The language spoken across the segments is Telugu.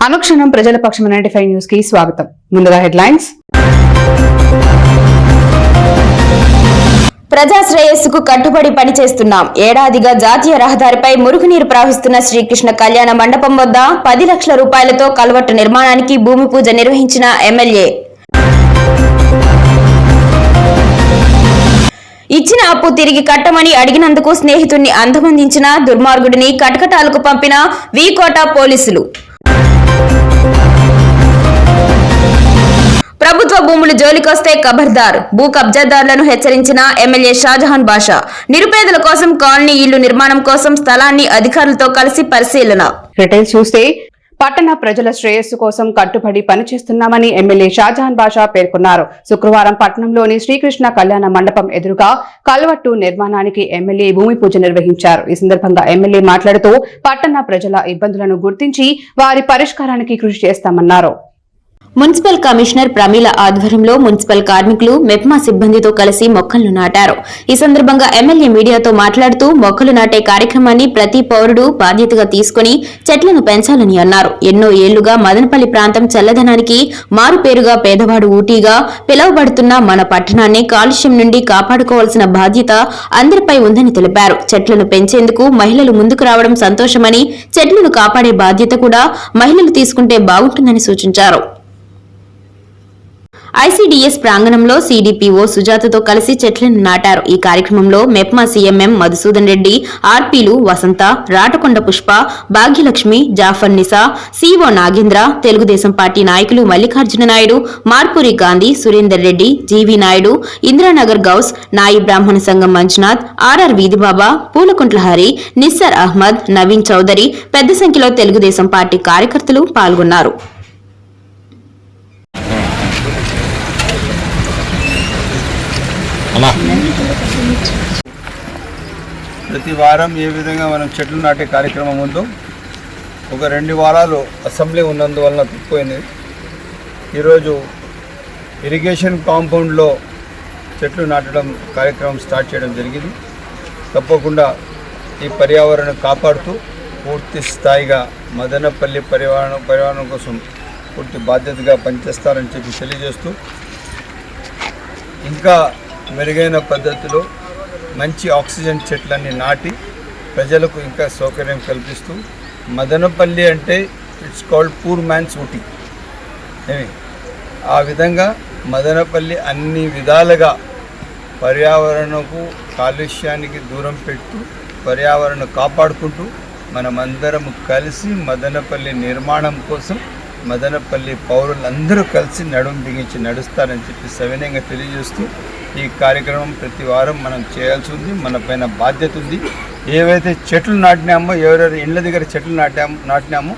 అనుక్షణం ప్రజల పక్షం 95 న్యూస్ కి స్వాగతం. ముందుగా హెడ్లైన్స్. ప్రజా శ్రేయస్సుకు కట్టుబడి పనిచేస్తున్నాం. ఏడాదిగా జాతీయ రహదారిపై మురుగునీరు ప్రవహిస్తున్న శ్రీకృష్ణ కళ్యాణ మండపం వద్ద 10 లక్షల రూపాయలతో కల్వర్టు నిర్మాణానికి భూమి పూజ నిర్వహించిన ఎమ్మెల్యే. ఇచ్చిన అప్పు తిరిగి కట్టమని అడిగినందుకు స్నేహితుడిని అంతమొందించిన దుర్మార్గుడిని కటకటాలకు పంపిన వీకోట పోలీసులు. ప్రభుత్వ భూములు జోలికొస్తే ఖబర్దార్, భూ కబ్జాదారులను హెచ్చరించిన ఎమ్మెల్యే షాజహాన్ బాషా. నిరుపేదల కోసం కాలనీ ఇళ్లు నిర్మాణం కోసం స్థలాన్ని అధికారులతో కలిసి పరిశీలన. రిటైల్ చూస్తే పట్టణ ప్రజల శ్రేయస్సు కోసం కట్టుబడి పనిచేస్తున్నామని ఎమ్మెల్యే షాజహాన్ బాషా పేర్కొన్నారు. శుక్రవారం పట్టణంలోని శ్రీకృష్ణ కళ్యాణ మండపం ఎదురుగా కల్వర్టు నిర్మాణానికి ఎమ్మెల్యే భూమి పూజ నిర్వహించారు. ఈ సందర్భంగా ఎమ్మెల్యే మాట్లాడుతూ పట్టణ ప్రజల ఇబ్బందులను గుర్తించి వారి పరిష్కారానికి కృషి చేస్తామన్నారు. మున్సిపల్ కమిషనర్ ప్రమీల ఆధ్వర్యంలో మున్సిపల్ కార్మికులు మెప్మా సిబ్బందితో కలిసి మొక్కలను నాటారు. ఈ సందర్భంగా ఎమ్మెల్యే మీడియాతో మాట్లాడుతూ మొక్కలు నాటే కార్యక్రమాన్ని ప్రతి పౌరుడు బాధ్యతగా తీసుకుని చెట్లను పెంచాలని అన్నారు. ఎన్నో ఏళ్లుగా మదనపల్లి ప్రాంతం చల్లదనానికి మారుపేరుగా పేదవాడు ఊటీగా పిలువబడుతున్న మన పట్టణాన్ని కాలుష్యం నుండి కాపాడుకోవాల్సిన బాధ్యత అందరిపై ఉందని తెలిపారు. చెట్లను పెంచేందుకు మహిళలు ముందుకు రావడం సంతోషమని, చెట్లను కాపాడే బాధ్యత కూడా మహిళలు తీసుకుంటే బాగుంటుందని సూచించారు. ఐసీడీఎస్ ప్రాంగణంలో సీడీపీఓ సుజాతతో కలిసి చెట్లను నాటారు. ఈ కార్యక్రమంలో మెప్మా సీఎంఎం మధుసూదన్ రెడ్డి, ఆర్పీలు వసంత, రాటకొండ పుష్ప, భాగ్యలక్ష్మి, జాఫర్ నిసా, సీఓ నాగేంద్ర, తెలుగుదేశం పార్టీ నాయకులు మల్లికార్జున నాయుడు, మార్పూరి గాంధీ, సురేందర్ రెడ్డి, జీవీ నాయుడు, ఇంద్రానగర్ గౌస్, నాయి బ్రాహ్మణ సంఘం మంజునాథ్, ఆర్ఆర్ వీధిబాబా, పూలకుంట్ల హరి, నిస్సర్ అహ్మద్, నవీన్ చౌదరి పెద్ద సంఖ్యలో తెలుగుదేశం పార్టీ కార్యకర్తలు పాల్గొన్నారు. ప్రతి వారం ఏ విధంగా మనం చెట్లు నాటే కార్యక్రమం ఉందో ఒక 2 వారాలు అసెంబ్లీ ఉన్నందువలన తప్పిపోయింది. ఈరోజు ఇరిగేషన్ కాంపౌండ్లో చెట్లు నాటడం కార్యక్రమం స్టార్ట్ చేయడం జరిగింది. తప్పకుండా ఈ పర్యావరణం కాపాడుతూ పూర్తి స్థాయిగా మదనపల్లి పర్యావరణం కోసం పూర్తి బాధ్యతగా పనిచేస్తారని చెప్పి తెలియజేస్తూ ఇంకా మెరుగైన పద్ధతిలో మంచి ఆక్సిజన్ చెట్లన్నీ నాటి ప్రజలకు ఇంకా సౌకర్యం కల్పిస్తూ మదనపల్లి అంటే it's called poor man's Ooty. ఆ విధంగా మదనపల్లి అన్ని విధాలుగా పర్యావరణకు కాలుష్యానికి దూరం పెడుతూ పర్యావరణం కాపాడుకుంటూ మనమందరం కలిసి మదనపల్లి నిర్మాణం కోసం మదనపల్లి పౌరులందరూ కలిసి నడుం బిగించి నడుస్తారని చెప్పి సవినయంగా తెలియజేస్తూ ఈ కార్యక్రమం ప్రతి వారం మనం చేయాల్సి ఉంది. మన పైన బాధ్యత ఉంది. ఏవైతే చెట్లు నాటినామో, ఎవరెవరి ఇళ్ల దగ్గర చెట్లు నాటినామో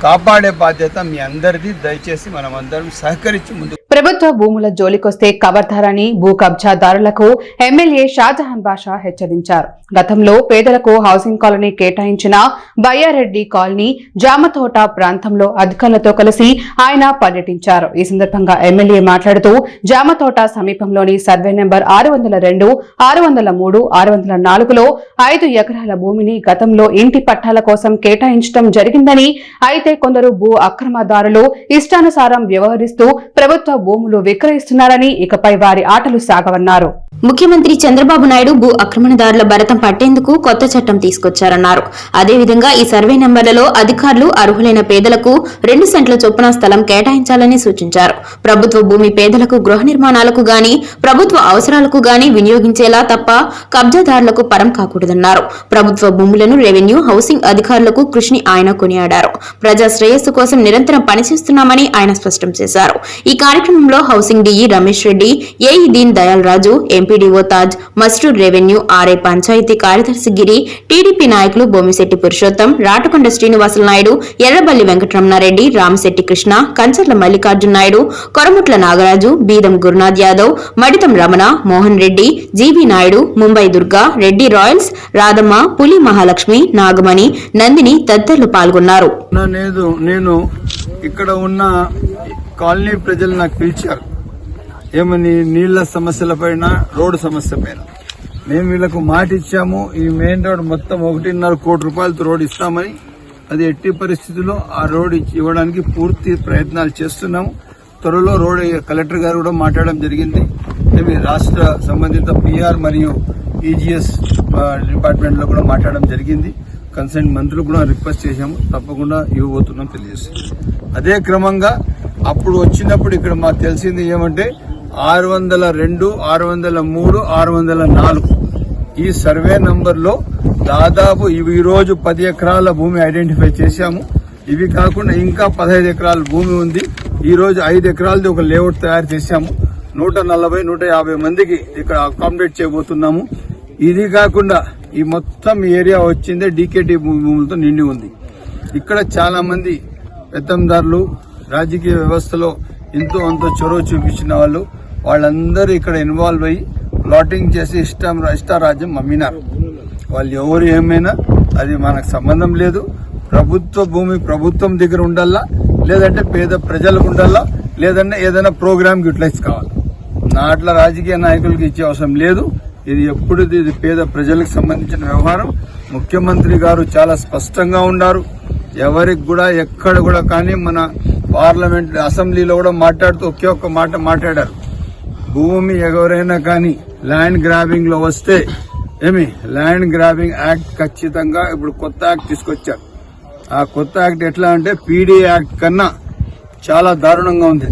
కాపాడే బాధ్యత మీ అందరిది. దయచేసి మనం అందరం సహకరించి ముందు. ప్రభుత్వ భూముల జోలికొస్తే ఖబర్దారని భూ కబ్జాదారులకు ఎమ్మెల్యే షాజహాన్ బాషా హెచ్చరించారు. గతంలో పేదలకు హౌసింగ్ కాలనీ కేటాయించిన బయ్యారెడ్డి కాలనీ, జామతోట ప్రాంతంలో అధికారులతో కలిసి ఆయన పర్యటించారు. ఈ సందర్భంగా ఎమ్మెల్యే మాట్లాడుతూ జామతోట సమీపంలోని సర్వే నెంబర్ 602, 603, 604లో 5 ఎకరాల భూమిని గతంలో ఇంటి పట్టాల కోసం కేటాయించడం జరిగిందని, అయితే కొందరు భూ అక్రమదారులు ఇష్టానుసారం వ్యవహరిస్తూ ప్రభుత్వ భూములు విక్రయిస్తున్నారని, ఇకపై వారి ఆటలు సాగవన్నారు. ముఖ్యమంత్రి చంద్రబాబు నాయుడు భూ ఆక్రమణదారుల భరతం పట్టేందుకు కొత్త చట్టం తీసుకొచ్చారన్నారు. అదేవిధంగా ఈ సర్వే నెంబర్లలో అధికారులు అర్హులైన పేదలకు 2 సెంట్ల చొప్పున స్థలం కేటాయించాలని సూచించారు. ప్రభుత్వ భూమి పేదలకు గృహ నిర్మాణాలకు గాని, ప్రభుత్వ అవసరాలకు గాని వినియోగించేలా తప్ప కబ్జాదారులకు పరం కాకూడదన్నారు. ప్రభుత్వ భూములను రెవెన్యూ, హౌసింగ్ అధికారులకు కృషిని ఆయన కొనియాడారు. ప్రజా శ్రేయస్సు కోసం నిరంతరం పనిచేస్తున్నామని ఆయన స్పష్టం చేశారు. ఈ కార్యక్రమంలో housing DE Ramesh Reddy, AE Deen Dayal Raju, MPDO Taj, మస్టూర్ రెవెన్యూ, ఆర్ఐ పంచాయతీ కార్యదర్శి గిరి, టీడీపీ నాయకులు బొమ్మిశెట్టి పురుషోత్తం, రాటకొండ శ్రీనివాసులు నాయుడు, ఎర్రబల్లి వెంకటరమణారెడ్డి, రామశెట్టి కృష్ణ, కంచర్ల మల్లికార్జున నాయుడు, కొరముట్ల నాగరాజు, బీదం గురునాథ్ యాదవ్, మడితం రమణ, మోహన్ రెడ్డి, జీవీ నాయుడు, ముంబై దుర్గా, రెడ్డి రాయల్స్, రాధమ్మ, పులి మహాలక్ష్మి, నాగమణి, నందిని తదితరులు పాల్గొన్నారు. నేను ఇక్కడ ఉన్న కాలనీ ప్రజలు నాకు పిలిచారు. ఏమని? నీళ్ల సమస్యల పైన, రోడ్డు సమస్య పైన. మేము వీళ్లకు మాట ఇచ్చాము. ఈ మెయిన్ రోడ్ మొత్తం 1.5 కోటి రూపాయలతో రోడ్ ఇస్తామని అది ఎట్టి పరిస్థితుల్లో ఆ రోడ్ ఇవ్వడానికి పూర్తి ప్రయత్నాలు చేస్తున్నాము. త్వరలో రోడ్ కలెక్టర్ గారు కూడా మాట్లాడడం జరిగింది. రాష్ట్ర సంబంధిత పిఆర్ మరియు ఈజీఎస్ డిపార్ట్మెంట్ లో కూడా మాట్లాడడం జరిగింది. కన్సర్న్ మంత్రులు కూడా రిక్వెస్ట్ చేశాము, తప్పకుండా ఇవ్వబోతున్నాం తెలియజేస్తాం. అదే క్రమంగా అప్పుడు వచ్చినప్పుడు ఇక్కడ మాకు తెలిసింది ఏమంటే 602, 603, 604 ఈ సర్వే నంబర్లో దాదాపు ఈ రోజు 10 ఎకరాల భూమి ఐడెంటిఫై చేశాము. ఇవి కాకుండా ఇంకా 15 ఎకరాల భూమి ఉంది. ఈ రోజు 5 ఎకరాలది ఒక లేఅవుట్ తయారు చేశాము. 140, 150 మందికి ఇక్కడ అకామిడేట్ చేయబోతున్నాము. ఇది కాకుండా ఈ మొత్తం ఏరియా వచ్చిందే డీకేటీ భూములతో నిండి ఉంది. ఇక్కడ చాలా మంది పెత్తందారులు రాజకీయ వ్యవస్థలో ఎంతో అంత చొరవ చూపించిన వాళ్ళందరూ ఇక్కడ ఇన్వాల్వ్ అయ్యి ప్లాటింగ్ చేసి ఇష్టారాజ్యం అమ్మినారు. వాళ్ళు ఎవరు ఏమైనా అది మనకు సంబంధం లేదు. ప్రభుత్వ భూమి ప్రభుత్వం దగ్గర ఉండాలా, లేదంటే పేద ప్రజలకు ఉండాలా, లేదంటే ఏదైనా ప్రోగ్రామ్కి యూటిలైజ్ కావాలి. నాట్ల రాజకీయ నాయకులకు ఇచ్చే అవసరం లేదు. ఇది పేద ప్రజలకు సంబంధించిన వ్యవహారం. ముఖ్యమంత్రి గారు చాలా స్పష్టంగా ఉన్నారు. ఎవరికి కూడా ఎక్కడ కూడా కానీ మన పార్లమెంట్ అసెంబ్లీలో కూడా మాట్లాడుతూ ఒకే ఒక్క మాట మాట్లాడారు. భూమి ఎవరైనా కానీ ల్యాండ్ గ్రాబింగ్ లో వస్తే ల్యాండ్ గ్రాబింగ్ యాక్ట్ ఖచ్చితంగా ఇప్పుడు కొత్త యాక్ట్ తీసుకొచ్చారు. ఆ కొత్త యాక్ట్ ఎట్లా అంటే పీడీ యాక్ట్ కన్నా చాలా దారుణంగా ఉంది.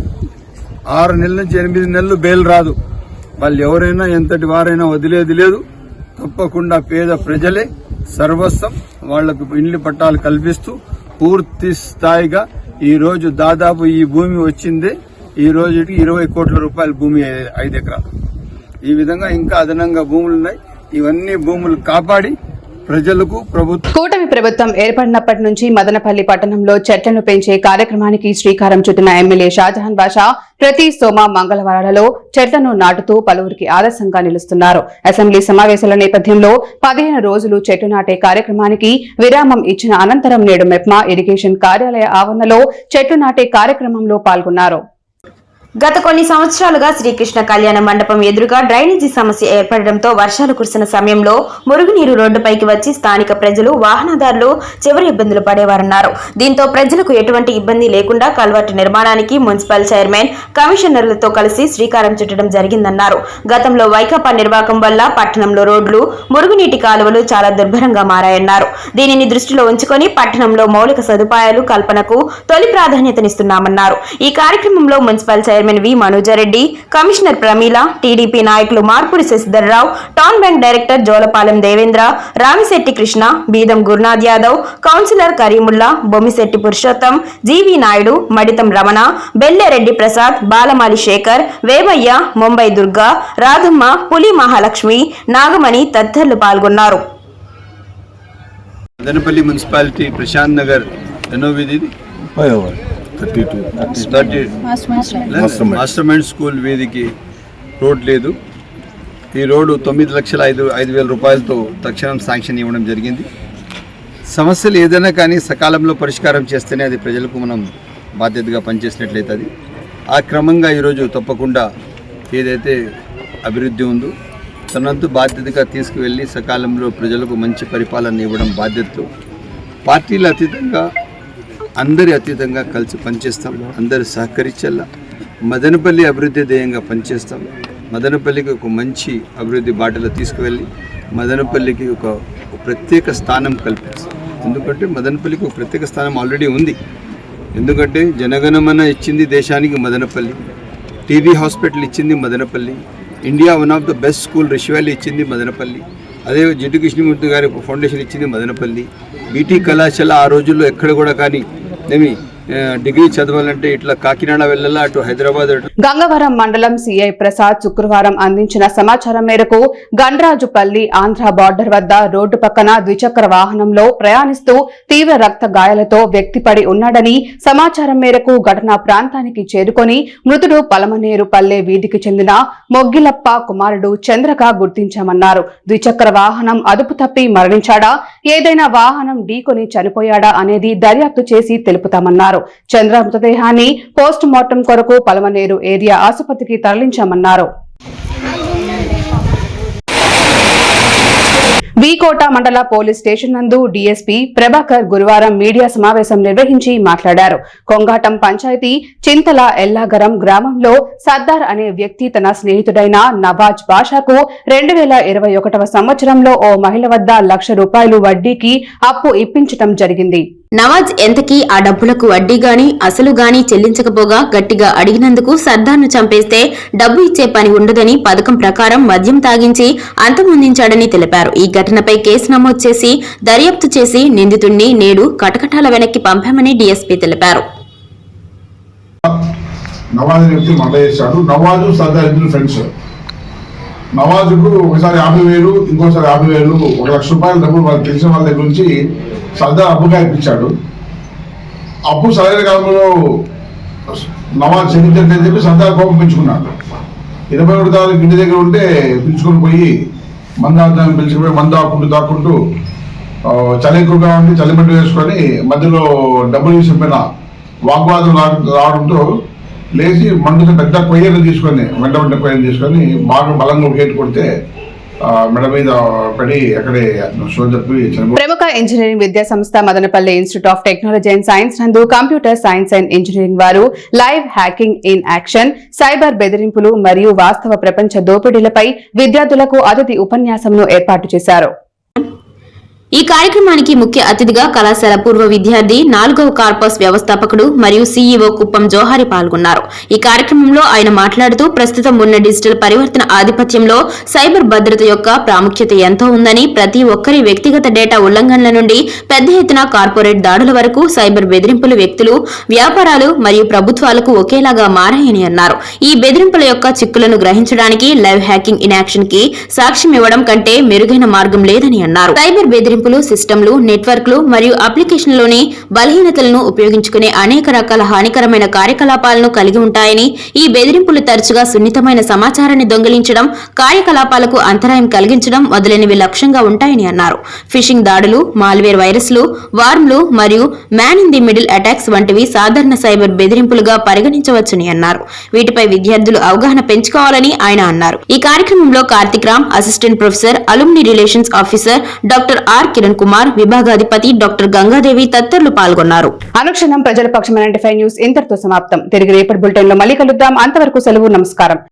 6 నెలల నుంచి 8 నెలలు బెయిల్ రాదు. వాళ్ళు ఎవరైనా ఎంతటి వారైనా వదిలేది లేదు. తప్పకుండా పేద ప్రజలే సర్వస్వం వాళ్లకు ఇండ్ల పట్టాలు కల్పిస్తూ పూర్తి స్థాయిగా ఈ రోజు దాదాపు ఈ భూమి వచ్చిందే ఈ రోజుకి 20 కోట్ల రూపాయల భూమి 5 ఎకరాలు. ఈ విధంగా ఇంకా అదనంగా భూములు ఉన్నాయి. ఇవన్నీ భూములు కాపాడి ప్రజలకు కూటమి ప్రభుత్వం ఏర్పడినప్పటి నుంచి మదనపల్లి పట్టణంలో చెట్లను పెంచే కార్యక్రమానికి శ్రీకారం చుట్టిన ఎమ్మెల్యే షాజహాన్ బాషా ప్రతి సోమ మంగళవారాలలో చెట్లను నాటుతూ పలువురికి ఆదర్శంగా నిలుస్తున్నారు. అసెంబ్లీ సమావేశాల నేపథ్యంలో 15 రోజులు చెట్టు నాటే కార్యక్రమానికి విరామం ఇచ్చిన అనంతరం నేడు మెప్మా ఇరిగేషన్ కార్యాలయ ఆవరణలో చెట్టు నాటే కార్యక్రమంలో పాల్గొన్నారు. గత కొన్ని సంవత్సరాలుగా శ్రీకృష్ణ కళ్యాణ మండపం ఎదురుగా డ్రైనేజీ సమస్య ఏర్పడడంతో వర్షాలు కురిసిన సమయంలో మురుగునీరు రోడ్డుపైకి వచ్చి స్థానిక ప్రజలు వాహనదారులు చివరి ఇబ్బందులు పడేవారన్నారు. దీంతో ప్రజలకు ఎటువంటి ఇబ్బంది లేకుండా కల్వర్టు నిర్మాణానికి మున్సిపల్ చైర్మన్ కమిషనర్లతో కలిసి శ్రీకారం చుట్టడం జరిగిందన్నారు. గతంలో వైకాపా నిర్వాహకం వల్ల పట్టణంలో రోడ్లు మురుగునీటి కాలువలు చాలా దుర్భరంగా మారాయన్నారు. దీనిని దృష్టిలో ఉంచుకొని పట్టణంలో మౌలిక సదుపాయాలు కల్పనకు తొలి ప్రాధాన్యతనిస్తున్నామన్నారు. ఈ కార్యక్రమంలో municipal chairman V Manojareddy, commissioner Pramila, TDP నాయకులు Marpuri Sasidharrao, town bank director Jolapalem Devendra, Ramisetty Krishna, Beedam Gurunath Yadav, councillor Karimulla, Bommisetty Purushotham, GV Naidu, Maditham Ramana, Bellereddy Prasad, Balamali Sekhar, Vemaiah, Mumbai Durga, Radhamma, Puli Mahalakshmi, Nagamani తదితరులు పాల్గొన్నారు. మదనపల్లి మున్సిపాలిటీ ప్రశాంత్ నగర్ ఎన్నో వీధి 32 మాస్టర్ మైండ్ స్కూల్ వీధికి రోడ్ లేదు. ఈ రోడ్డు 9,05,000 రూపాయలతో తక్షణం శాంక్షన్ ఇవ్వడం జరిగింది. సమస్యలు ఏదైనా కానీ సకాలంలో పరిష్కారం చేస్తేనే అది ప్రజలకు మనం బాధ్యతగా పనిచేసినట్లయితే అది ఆ క్రమంగా ఈరోజు తప్పకుండా ఏదైతే అభివృద్ధి ఉందో తనంతు బాధ్యతగా తీసుకువెళ్ళి సకాలంలో ప్రజలకు మంచి పరిపాలన ఇవ్వడం బాధ్యతతో పార్టీల అతీతంగా అందరి అతీతంగా కలిసి పనిచేస్తాం. అందరు సహకరించాల. మదనపల్లి అభివృద్ధి ధ్యేయంగా పనిచేస్తాం. మదనపల్లికి ఒక మంచి అభివృద్ధి బాటలో తీసుకువెళ్ళి మదనపల్లికి ఒక ప్రత్యేక స్థానం కల్పిస్తాం. ఎందుకంటే మదనపల్లికి ఒక ప్రత్యేక స్థానం ఆల్రెడీ ఉంది. ఎందుకంటే జనగణమన ఇచ్చింది దేశానికి మదనపల్లి, టీబీ హాస్పిటల్ ఇచ్చింది Madanapalle, India one of the best school Rishi Valley ఇచ్చింది మదనపల్లి, అదే జిడ్డు కృష్ణమూర్తి గారి ఫౌండేషన్ ఇచ్చింది మదనపల్లి, బీటీ కళాశాల ఆ రోజుల్లో ఎక్కడ కూడా కానీ డిగ్రీ చదవాలంటే ఇట్లా కాకినాడ వెళ్ళాలా, అటు హైదరాబాద్. గంగవరం మండలం సిఐ ప్రసాద్ శుక్రవారం అందించిన సమాచారం మేరకు గండ్రాజుపల్లి ఆంధ్ర బార్డర్ వద్ద రోడ్డు పక్కన ద్విచక్ర వాహనంలో ప్రయాణిస్తూ తీవ్ర రక్త గాయాలతో వ్యక్తి పడి ఉన్నాడని సమాచారం మేరకు ఘటనా ప్రాంతానికి చేరుకొని మృతుడు పలమనేరు పల్లె వీధికి చెందిన మొగ్గిలప్ప కుమారుడు చంద్రగా గుర్తించామన్నారు. ద్విచక్ర వాహనం అదుపు తప్పి మరణించాడా, ఏదైనా వాహనం ఢీకొని చనిపోయాడా అనేది దర్యాప్తు చేసి తెలుపుతామన్నారు. చంద్ర మృతదేహాన్ని పోస్ట్ మార్టం కొరకు పలమనేరు ఏరియా ఆసుపత్రికి తరలించామన్నారు. వీకోట మండల పోలీస్ స్టేషన్ నందు డీఎస్పీ ప్రభాకర్ గురువారం మీడియా సమావేశం నిర్వహించి మాట్లాడారు. కొంగాటం పంచాయతీ చింతల ఎల్లాగరం గ్రామంలో సర్దార్ అనే వ్యక్తి తన స్నేహితుడైన నవాజ్ బాషాకు 2021వ సంవత్సరంలో ఓ మహిళ వద్ద ₹1,00,000 వడ్డీకి అప్పు ఇప్పించడం జరిగింది. నవాజ్ ఎంతకీ ఆ డబ్బులకు వడ్డీ గాని అసలు గాని చెల్లించకపోగా గట్టిగా అడిగినందుకు సర్దార్ను చంపేస్తే డబ్బు ఇచ్చే పని ఉండదని పథకం ప్రకారం మద్యం తాగించి అంతమొందించాడని తెలిపారు. ఈ ఘటనపై కేసు నమోదు చేసి దర్యాప్తు చేసి నిందితుడిని నేడు కటకటాల వెనక్కి పంపామని డీఎస్పీ తెలిపారు. నవాజుకు ఒకసారి 50,000 ఇంకోసారి 50,000 ₹1,00,000 డబ్బులు వాళ్ళు తెలిసిన వాళ్ళ దగ్గర నుంచి సర్దార్ అప్పుగా ఇప్పించాడు. అప్పు సరైన కాలంలో నవాజ్ చెల్లించట్లేదని చెప్పి సర్దార్ కోపం పెంచుకున్నాడు. 21 తారీఖు ఇంటి దగ్గర ఉంటే పిలుచుకొని పోయి మందాన్ని పిలుచుకుపోయి దాక్కుంటూ చలి ఎక్కువగా ఉండి చలిమంట వేసుకొని మధ్యలో డబ్బులు తీసుకుపోయిన వాగ్వాదం రావడంతో లేచి మండుతో పెద్ద కొయ్యను తీసుకొని వెంట కొయ్యను తీసుకొని బాగా బలంగా గేటు కొడితే మెడ మీద పడి అక్కడే సోదరి. ప్రముఖ ఇంజనీరింగ్ విద్యా సంస్థ Madanapalle institute of technology and science నందు కంప్యూటర్ సైన్స్ అండ్ ఇంజనీరింగ్ వారు live hacking in action, cyber బెదిరింపులు మరియు వాస్తవ ప్రపంచ దోపిడీలపై విద్యార్థులకు అతిథి ఉపన్యాసంను ఏర్పాటు చేశారు. ఈ కార్యక్రమానికి ముఖ్య అతిథిగా కళాశాల పూర్వ విద్యార్థి 4వ కార్పస్ వ్యవస్థాపకుడు మరియు సీఈఓ కుప్పం జోహారి పాల్గొన్నారు. ఈ కార్యక్రమంలో ఆయన మాట్లాడుతూ ప్రస్తుతం ఉన్న డిజిటల్ పరివర్తన ఆధిపత్యంలో సైబర్ భద్రత యొక్క ప్రాముఖ్యత ఎంతో ఉందని, ప్రతి ఒక్కరి వ్యక్తిగత డేటా ఉల్లంఘనల నుండి పెద్ద ఎత్తున కార్పొరేట్ దాడుల వరకు సైబర్ బెదిరింపులు వ్యక్తులు, వ్యాపారాలు మరియు ప్రభుత్వాలకు ఒకేలాగా మారాయని అన్నారు. ఈ బెదిరింపుల యొక్క చిక్కులను గ్రహించడానికి లైవ్ హ్యాకింగ్ ఇన్ యాక్షన్ కి సాక్ష్యం ఇవ్వడం కంటే మెరుగైన మార్గం లేదని అన్నారు. సైబర్ బెదిరింపులు సిస్టంలు, నెట్వర్క్లు మరియు అప్లికేషన్లోని బలహీనతలను ఉపయోగించుకునే అనేక రకాల హానికరమైన కార్యకలాపాలను కలిగి ఉంటాయని, ఈ బెదిరింపులు తరచుగా సున్నితమైన సమాచారాన్ని దొంగిలించడం, కార్యకలాపాలకు అంతరాయం కలిగించడం మొదలైనవి లక్ష్యంగా ఉంటాయని అన్నారు. ఫిషింగ్ దాడులు, మాల్వేర్ వైరస్లు, వార్మ్లు మరియు man in the middle attacks వంటివి సాధారణ సైబర్ బెదిరింపులుగా పరిగణించవచ్చని అన్నారు. వీటిపై విద్యార్థులు అవగాహన పెంచుకోవాలని ఆయన అన్నారు. ఈ కార్యక్రమంలో Karthik Ram, assistant professor, alumni relations officer doctor R Kiran Kumar, విభాగాధిపతి డాక్టర్ గంగాదేవి తదితరులు పాల్గొన్నారు. అనుక్షణం ప్రజల పక్షం 95 న్యూస్ ఇంతటితో సమాప్తం. తిరిగి రేపటి బులెటిన్ లో మళ్ళీ కలుద్దాం. అంతవరకు సెలవు. నమస్కారం.